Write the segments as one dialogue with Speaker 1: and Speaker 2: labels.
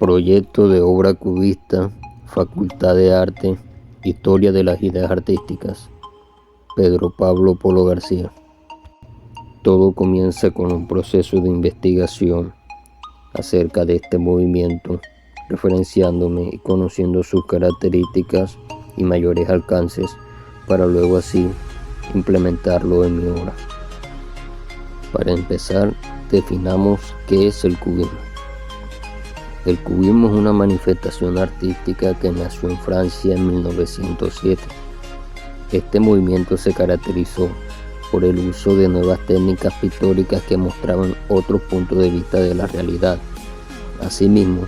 Speaker 1: Proyecto de obra cubista, Facultad de Arte, Historia de las Ideas Artísticas, Pedro Pablo Polo García. Todo comienza con un proceso de investigación acerca de este movimiento, referenciándome y conociendo sus características y mayores alcances, para luego así implementarlo en mi obra. Para empezar, definamos qué es el cubismo. El cubismo es una manifestación artística que nació en Francia en 1907. Este movimiento se caracterizó por el uso de nuevas técnicas pictóricas que mostraban otros puntos de vista de la realidad. Asimismo,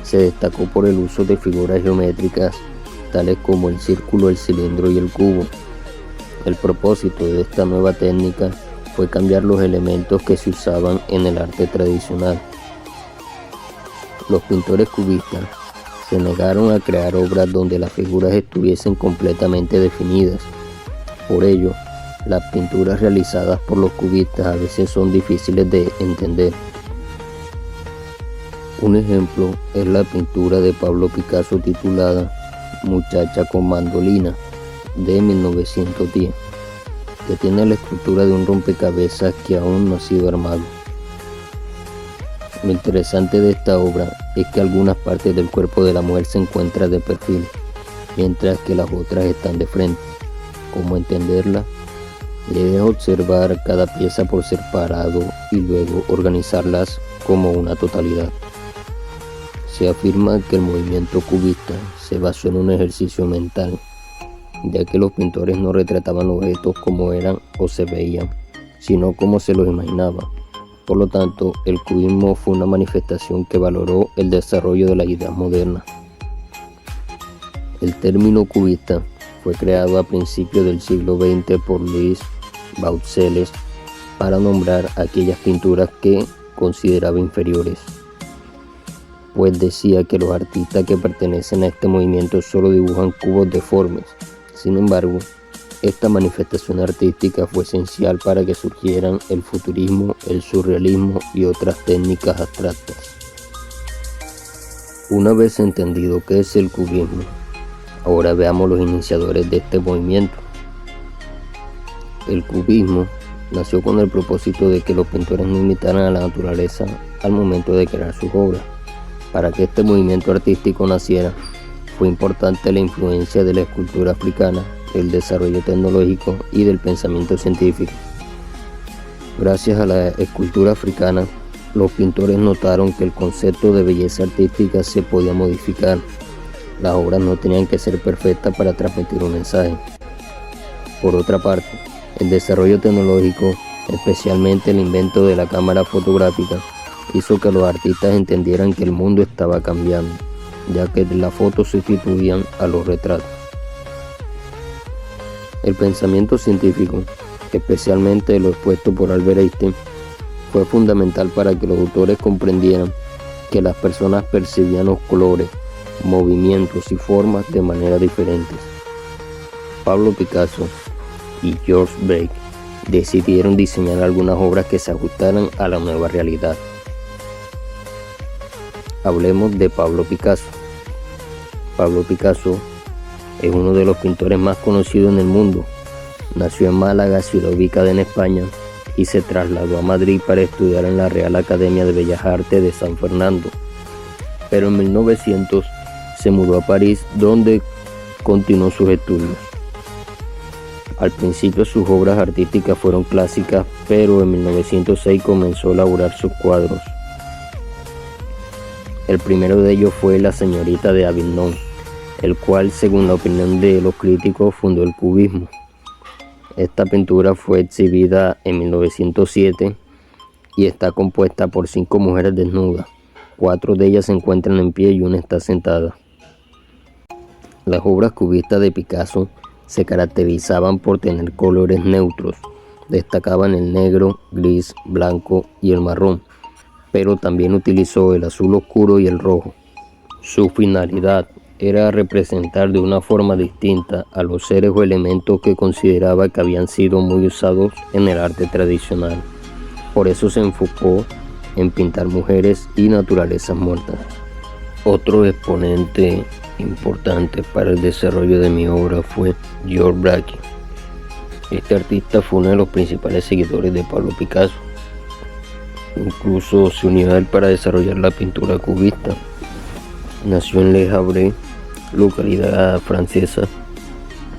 Speaker 1: se destacó por el uso de figuras geométricas tales como el círculo, el cilindro y el cubo. El propósito de esta nueva técnica fue cambiar los elementos que se usaban en el arte tradicional. Los pintores cubistas se negaron a crear obras donde las figuras estuviesen completamente definidas. Por ello, las pinturas realizadas por los cubistas a veces son difíciles de entender. Un ejemplo es la pintura de Pablo Picasso titulada Muchacha con mandolina, de 1910, que tiene la estructura de un rompecabezas que aún no ha sido armado. Lo interesante de esta obra es que algunas partes del cuerpo de la mujer se encuentran de perfil, mientras que las otras están de frente. ¿Cómo entenderla? La idea es observar cada pieza por separado y luego organizarlas como una totalidad. Se afirma que el movimiento cubista se basó en un ejercicio mental, ya que los pintores no retrataban objetos como eran o se veían, sino como se los imaginaba. Por lo tanto, el cubismo fue una manifestación que valoró el desarrollo de las ideas modernas. El término cubista fue creado a principios del siglo XX por Louis Baucelles para nombrar aquellas pinturas que consideraba inferiores, pues decía que los artistas que pertenecen a este movimiento solo dibujan cubos deformes. Sin embargo, esta manifestación artística fue esencial para que surgieran el futurismo, el surrealismo y otras técnicas abstractas. Una vez entendido qué es el cubismo, ahora veamos los iniciadores de este movimiento. El cubismo nació con el propósito de que los pintores no imitaran a la naturaleza al momento de crear sus obras. Para que este movimiento artístico naciera, fue importante la influencia de la escultura africana, el desarrollo tecnológico y del pensamiento científico. Gracias a la escultura africana, los pintores notaron que el concepto de belleza artística se podía modificar. Las obras no tenían que ser perfectas para transmitir un mensaje. Por otra parte, el desarrollo tecnológico, especialmente el invento de la cámara fotográfica, hizo que los artistas entendieran que el mundo estaba cambiando, ya que las fotos sustituían a los retratos. El pensamiento científico, especialmente lo expuesto por Albert Einstein, fue fundamental para que los autores comprendieran que las personas percibían los colores, movimientos y formas de manera diferentes. Pablo Picasso y George Braque decidieron diseñar algunas obras que se ajustaran a la nueva realidad. Hablemos de Pablo Picasso. Pablo Picasso es uno de los pintores más conocidos en el mundo. Nació en Málaga, ciudad ubicada en España, y se trasladó a Madrid para estudiar en la Real Academia de Bellas Artes de San Fernando. Pero en 1900 se mudó a París, donde continuó sus estudios. Al principio sus obras artísticas fueron clásicas, pero en 1906 comenzó a elaborar sus cuadros. El primero de ellos fue La señorita de Avignon, el cual, según la opinión de los críticos, fundó el cubismo. Esta pintura fue exhibida en 1907 y está compuesta por 5 mujeres desnudas. 4 de ellas se encuentran en pie y una está sentada. Las obras cubistas de Picasso se caracterizaban por tener colores neutros. Destacaban el negro, gris, blanco y el marrón, pero también utilizó el azul oscuro y el rojo. Su finalidad era representar de una forma distinta a los seres o elementos que consideraba que habían sido muy usados en el arte tradicional. Por eso se enfocó en pintar mujeres y naturalezas muertas. Otro exponente importante para el desarrollo de mi obra fue George Braque. Este artista fue uno de los principales seguidores de Pablo Picasso. Incluso se unió a él para desarrollar la pintura cubista. Nació en Le Havre, localidad francesa.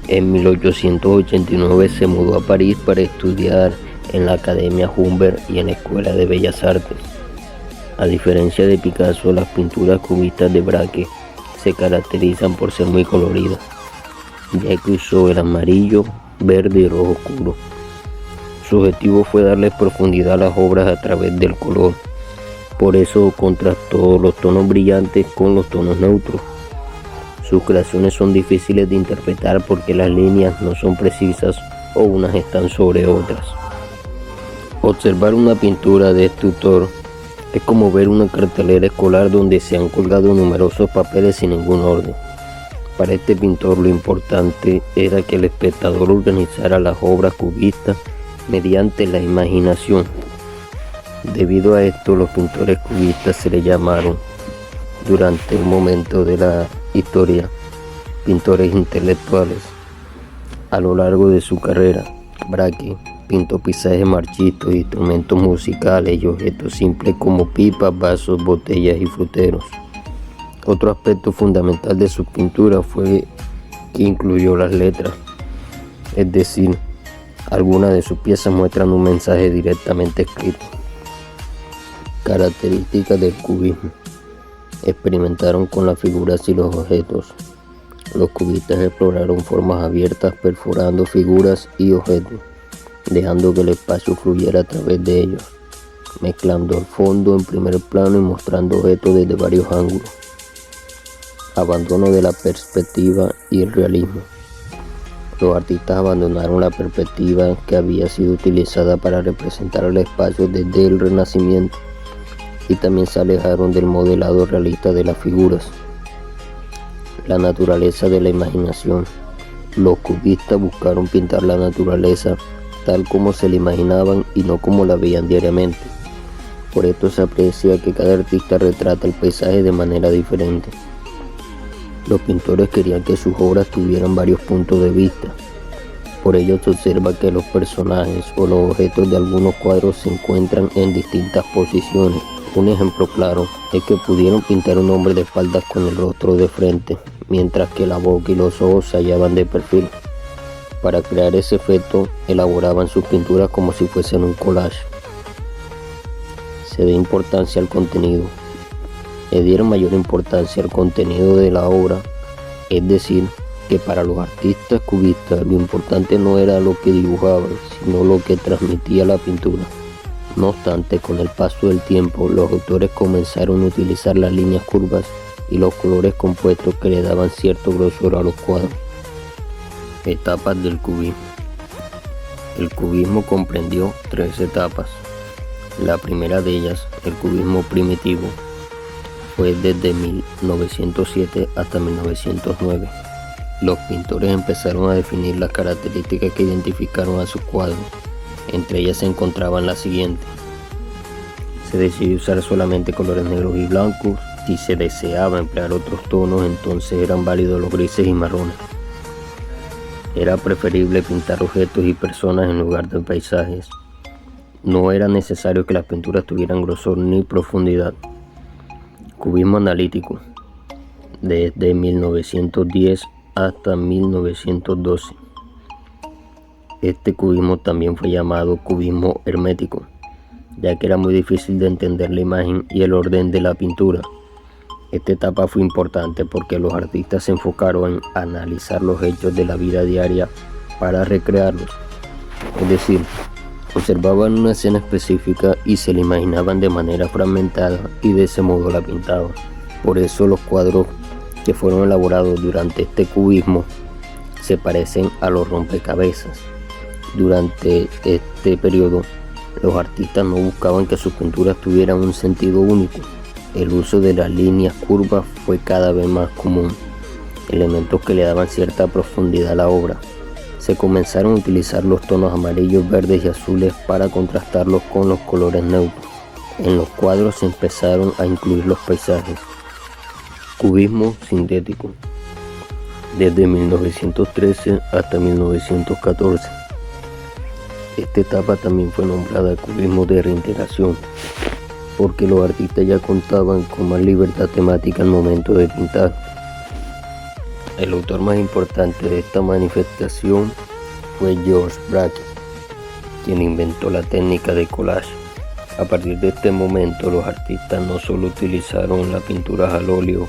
Speaker 1: En 1889 se mudó a París para estudiar en la Academia Humbert y en la Escuela de Bellas Artes. A diferencia de Picasso, las pinturas cubistas de Braque se caracterizan por ser muy coloridas, ya que usó el amarillo, verde y rojo oscuro. Su objetivo fue darle profundidad a las obras a través del color. Por eso contrastó los tonos brillantes con los tonos neutros. Sus creaciones son difíciles de interpretar porque las líneas no son precisas o unas están sobre otras. Observar una pintura de este autor es como ver una cartelera escolar donde se han colgado numerosos papeles sin ningún orden. Para este pintor lo importante era que el espectador organizara las obras cubistas mediante la imaginación. Debido a esto, los pintores cubistas se le llamaron, durante un momento de la historia, pintores intelectuales. A lo largo de su carrera, Braque pintó paisajes marchitos, instrumentos musicales y objetos simples como pipas, vasos, botellas y fruteros. Otro aspecto fundamental de su pintura fue que incluyó las letras, es decir, algunas de sus piezas muestran un mensaje directamente escrito. Características del cubismo. Experimentaron con las figuras y los objetos. Los cubistas exploraron formas abiertas, perforando figuras y objetos, dejando que el espacio fluyera a través de ellos, mezclando el fondo en primer plano y mostrando objetos desde varios ángulos. Abandono de la perspectiva y el realismo. Los artistas abandonaron la perspectiva que había sido utilizada para representar el espacio desde el Renacimiento y también se alejaron del modelado realista de las figuras. La naturaleza de la imaginación. Los cubistas buscaron pintar la naturaleza tal como se la imaginaban y no como la veían diariamente. Por esto se aprecia que cada artista retrata el paisaje de manera diferente. Los pintores querían que sus obras tuvieran varios puntos de vista. Por ello se observa que los personajes o los objetos de algunos cuadros se encuentran en distintas posiciones. Un ejemplo claro es que pudieron pintar un hombre de espaldas con el rostro de frente, mientras que la boca y los ojos se hallaban de perfil. Para crear ese efecto, elaboraban sus pinturas como si fuesen un collage. Se da importancia al contenido. Le dieron mayor importancia al contenido de la obra, es decir, que para los artistas cubistas lo importante no era lo que dibujaban, sino lo que transmitía la pintura. No obstante, con el paso del tiempo, los autores comenzaron a utilizar las líneas curvas y los colores compuestos que le daban cierto grosor a los cuadros. Etapas del cubismo. El cubismo comprendió 3 etapas. La primera de ellas, el cubismo primitivo, fue desde 1907 hasta 1909. Los pintores empezaron a definir las características que identificaron a sus cuadros. Entre ellas se encontraban las siguientes. Se decidió usar solamente colores negros y blancos. Si se deseaba emplear otros tonos, entonces eran válidos los grises y marrones. Era preferible pintar objetos y personas en lugar de paisajes. No era necesario que las pinturas tuvieran grosor ni profundidad. Cubismo analítico, desde 1910 hasta 1912. Este cubismo también fue llamado cubismo hermético, ya que era muy difícil de entender la imagen y el orden de la pintura. Esta etapa fue importante porque los artistas se enfocaron en analizar los hechos de la vida diaria para recrearlos. Es decir, observaban una escena específica y se la imaginaban de manera fragmentada y de ese modo la pintaban. Por eso los cuadros que fueron elaborados durante este cubismo se parecen a los rompecabezas. Durante este periodo, los artistas no buscaban que sus pinturas tuvieran un sentido único. El uso de las líneas curvas fue cada vez más común, elementos que le daban cierta profundidad a la obra. Se comenzaron a utilizar los tonos amarillos, verdes y azules para contrastarlos con los colores neutros. En los cuadros se empezaron a incluir los paisajes. Cubismo sintético. Desde 1913 hasta 1914. Esta etapa también fue nombrada cubismo de reintegración, porque los artistas ya contaban con más libertad temática al momento de pintar. El autor más importante de esta manifestación fue George Braque, quien inventó la técnica de collage. A partir de este momento, los artistas no solo utilizaron las pinturas al óleo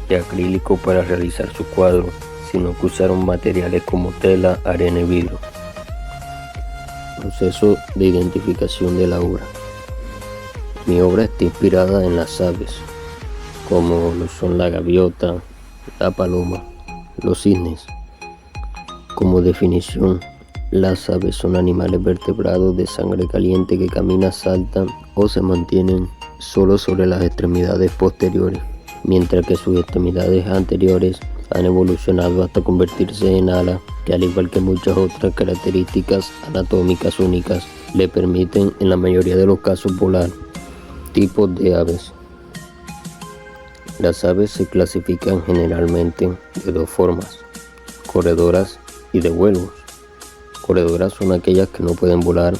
Speaker 1: y acrílico para realizar su cuadro, sino que usaron materiales como tela, arena y vidrio. Proceso de identificación de la obra. Mi obra está inspirada en las aves, como lo son la gaviota, la paloma, los cisnes. Como definición, las aves son animales vertebrados de sangre caliente que caminan, saltan o se mantienen solo sobre las extremidades posteriores, mientras que sus extremidades anteriores han evolucionado hasta convertirse en alas que, al igual que muchas otras características anatómicas únicas, le permiten en la mayoría de los casos volar. Tipos de aves. Las aves se clasifican generalmente de dos formas: corredoras y de vuelos. Corredoras son aquellas que no pueden volar,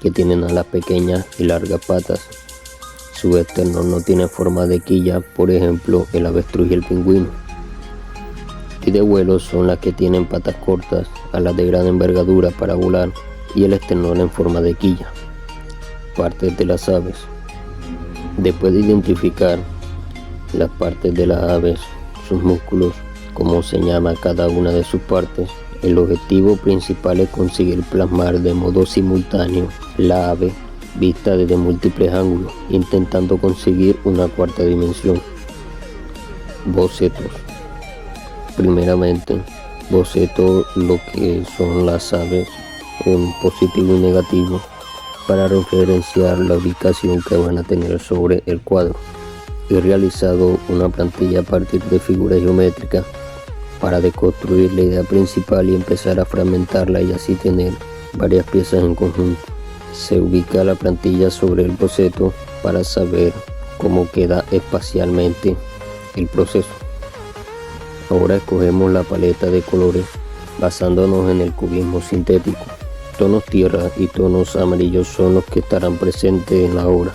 Speaker 1: que tienen alas pequeñas y largas patas. Su esternón no tiene forma de quilla, por ejemplo el avestruz y el pingüino. Y de vuelo son las que tienen patas cortas, alas de gran envergadura para volar y el esternón en forma de quilla. Partes de las aves. Después de identificar las partes de las aves, sus músculos, como se llama cada una de sus partes, el objetivo principal es conseguir plasmar de modo simultáneo la ave vista desde múltiples ángulos, intentando conseguir una cuarta dimensión. Bocetos. Primeramente, boceto lo que son las aves en positivo y negativo para referenciar la ubicación que van a tener sobre el cuadro. He realizado una plantilla a partir de figuras geométricas para deconstruir la idea principal y empezar a fragmentarla y así tener varias piezas en conjunto. Se ubica la plantilla sobre el boceto para saber cómo queda espacialmente el proceso. Ahora escogemos la paleta de colores basándonos en el cubismo sintético. Tonos tierra y tonos amarillos son los que estarán presentes en la obra.